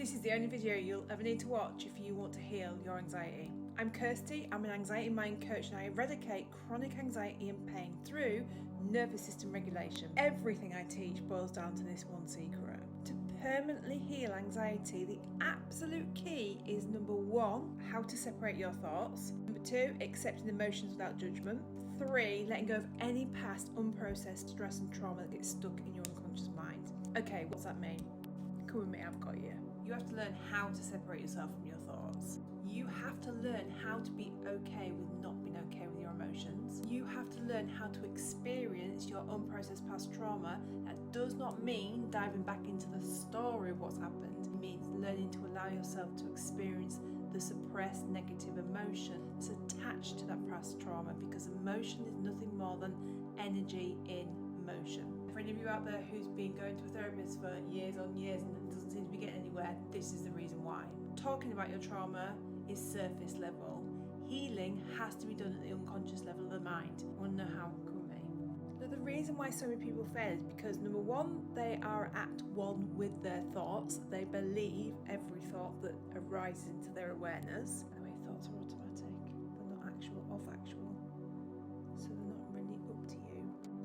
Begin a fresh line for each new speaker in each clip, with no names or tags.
This is the only video you'll ever need to watch if you want to heal your anxiety. I'm Kirsty, I'm an anxiety mind coach, and I eradicate chronic anxiety and pain through nervous system regulation. Everything I teach boils down to this one secret. To permanently heal anxiety, the absolute key is number 1, how to separate your thoughts. Number 2, accepting emotions without judgment. 3, letting go of any past unprocessed stress and trauma that gets stuck in your unconscious mind. Okay, what's that mean? Come with me, I've got you. You have to learn how to separate yourself from your thoughts. You have to learn how to be okay with not being okay with your emotions. You have to learn how to experience your unprocessed past trauma. That does not mean diving back into the story of what's happened. It means learning to allow yourself to experience the suppressed negative emotion that's attached to that past trauma, because emotion is nothing more than energy in motion. For any of you out there who's been going to a therapist for years on years and doesn't seem to be getting anywhere, this is the reason why. Talking about your trauma is surface level. Healing has to be done at the unconscious level of the mind. I want to know how? Come with me. But the reason why so many people fail is because number 1, they are at one with their thoughts. They believe every thought that arises into their awareness. By the way, thoughts are automatic. They're not actual or factual. So they're not really up to you.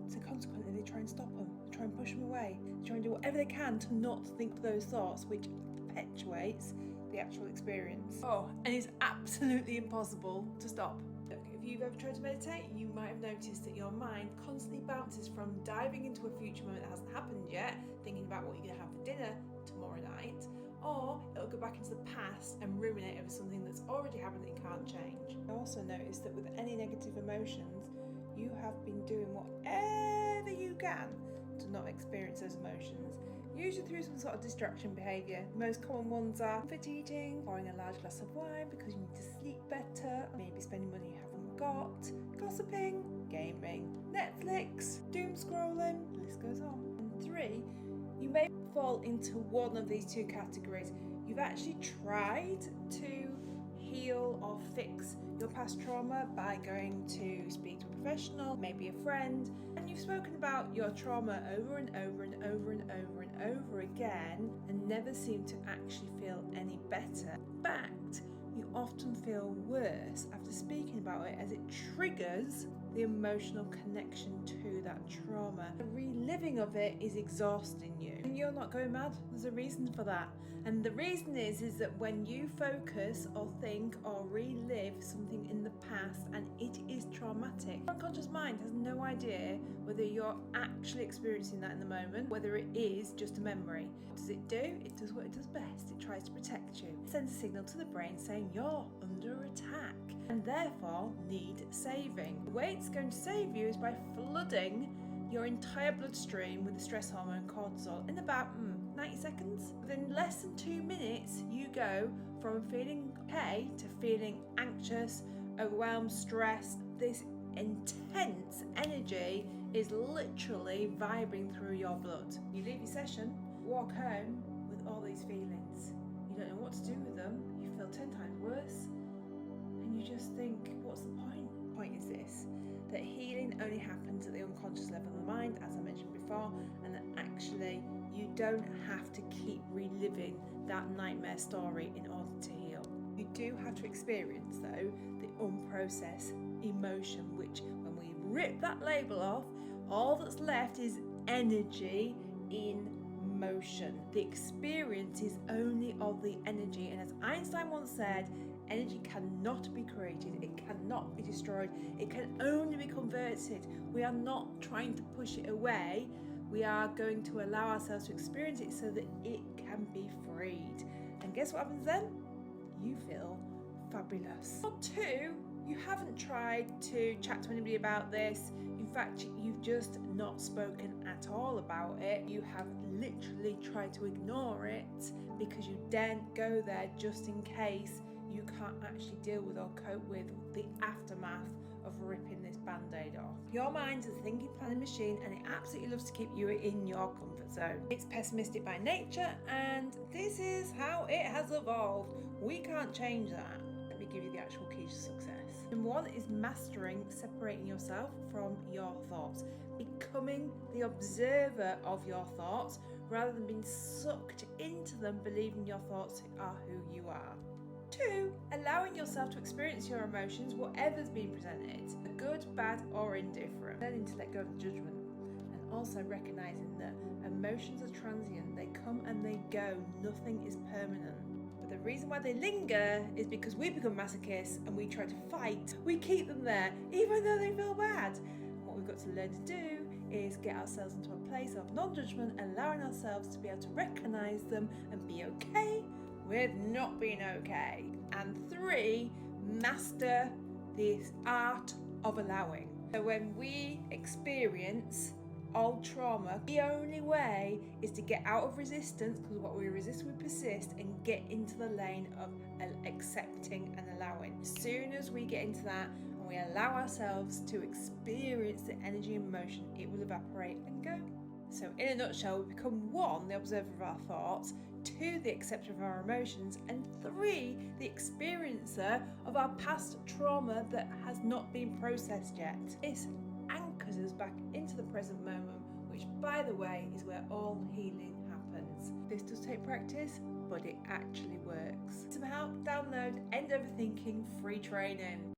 So consequently, they try and stop them. They try and push them away. They try and do whatever they can to not think those thoughts, which perpetuates the actual experience. Oh, and it's absolutely impossible to stop. Look, if you've ever tried to meditate, you might have noticed that your mind constantly bounces from diving into a future moment that hasn't happened yet, thinking about what you're going to have for dinner tomorrow night, or it'll go back into the past and ruminate over something that's already happened that you can't change. I also noticed that with any negative emotions, you have been doing whatever you can to not experience those emotions, usually through some sort of distraction behaviour. The most common ones are comfort eating, pouring a large glass of wine because you need to sleep better, maybe spending money you haven't got, gossiping, gaming, Netflix, doom scrolling, the list goes on. And 3, you may fall into one of these 2 categories. You've actually tried to heal or fix your past trauma by going to speak to a professional, maybe a friend, and you've spoken about your trauma over and over and over and over and over again and never seem to actually feel any better. In fact, you often feel worse after speaking about it, as it triggers the emotional connection to that trauma. The reliving of it is exhausting you. And you're not going mad. There's a reason for that. And the reason is that when you focus or think or relive something in the past and it is traumatic, your unconscious mind has no idea whether you're actually experiencing that in the moment, whether it is just a memory. What does it do? It does what it does best. It tries to protect you. It sends a signal to the brain saying you're under attack and therefore need saving. The way it's going to save you is by flooding your entire bloodstream with the stress hormone cortisol in about 90 seconds. Within less than 2 minutes, you go from feeling okay to feeling anxious, overwhelmed, stressed. This intense energy is literally vibrating through your blood. You leave your session, walk home with all these feelings. You don't know what to do with them. You feel 10 times worse. And you just think, what's the point? The point is this, that healing only happens at the unconscious level of the mind, as I mentioned before, and that actually you don't have to keep reliving that nightmare story in order to heal. You do have to experience, though, the unprocessed emotion, which when we rip that label off, all that's left is energy in motion. The experience is only of the energy, and as Einstein once said, energy cannot be created, it cannot be destroyed, it can only be converted. We are not trying to push it away, we are going to allow ourselves to experience it so that it can be freed. And guess what happens then? You feel fabulous. Or 2, you haven't tried to chat to anybody about this. In fact, you've just not spoken at all about it. You have literally tried to ignore it because you daren't go there just in case you can't actually deal with or cope with the aftermath of ripping this band-aid off. Your mind is a thinking, planning machine, and it absolutely loves to keep you in your comfort zone. It's pessimistic by nature, and this is how it has evolved. We can't change that. Let me give you the actual keys to success. Number 1 is mastering separating yourself from your thoughts. becoming the observer of your thoughts rather than being sucked into them, believing your thoughts are who you are. 2, allowing yourself to experience your emotions, whatever's being presented, good, bad, or indifferent. Learning to let go of judgment, and also recognizing that emotions are transient, they come and they go, nothing is permanent. But the reason why they linger is because we become masochists and we try to fight. We keep them there, even though they feel bad. And what we've got to learn to do is get ourselves into a place of non-judgment, allowing ourselves to be able to recognize them and be okay with not being okay. And 3, master the art of allowing. So when we experience old trauma, the only way is to get out of resistance, because what we resist we persist, and get into the lane of accepting and allowing. As soon as we get into that and we allow ourselves to experience the energy and emotion, it will evaporate and go. So in a nutshell, we become 1, the observer of our thoughts, 2, the acceptor of our emotions, and 3, the experiencer of our past trauma that has not been processed yet. This anchors us back into the present moment, which, by the way, is where all healing happens. This does take practice, but it actually works. To help, download End Overthinking free training.